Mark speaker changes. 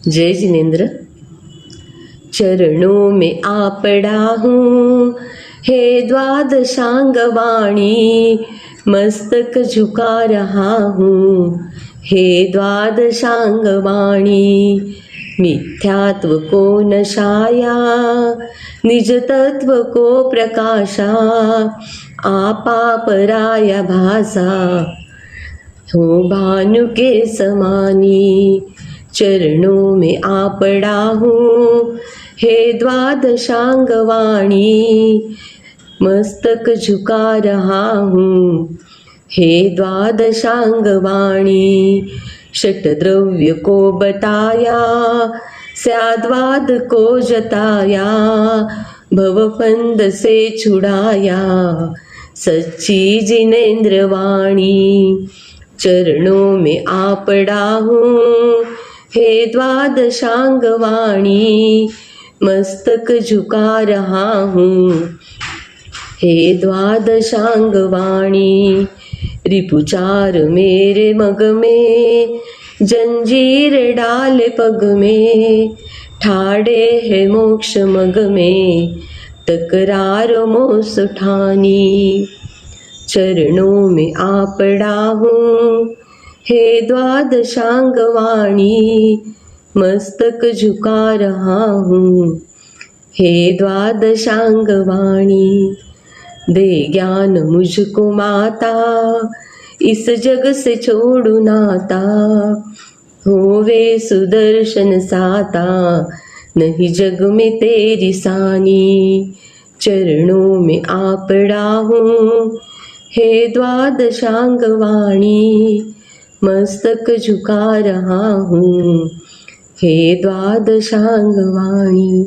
Speaker 1: जय जिनेन्द्र। चरणों में आ पड़ा हूँ, हे द्वादशांग वाणी, मस्तक झुका रहा हूँ, हे द्वादशांग वाणी। मिथ्यात्व को नशाया, निज तत्व को प्रकाशा, आपा पराया भासा, हो भानु के समानी। चरणों में आ पड़ा हूँ, हे द्वादशांग वाणी, मस्तक झुका रहा हूँ, हे द्वादशांग वाणी। षटद्रव्य को बताया, स्याद्वाद को जताया, भवफंद से छुड़ाया, सच्ची जिनेन्द्र वाणी। चरणों में आ पड़ा हूँ, हे द्वादशांग वाणी, मस्तक झुका रहा हूँ, हे द्वादशांग वाणी। रिपुचार मेरे मग में, जंजीर डाल पग में, ठाड़े है मोक्ष मग में, तकरार मोस ठानी। चरणों में आ पड़ा हूँ, हे द्वादशांग वाणी, मस्तक झुका रहा हूँ, हे द्वादशांग वाणी। दे ज्ञान मुझको माता, इस जग से छोड़ू नाता, होवे सुदर्शन साता, नहीं जग में तेरी सानी। चरणों में आ पड़ा हूँ, हे द्वादशांग वाणी, मस्तक झुका रहा हूँ, हे द्वादशांग वाणी।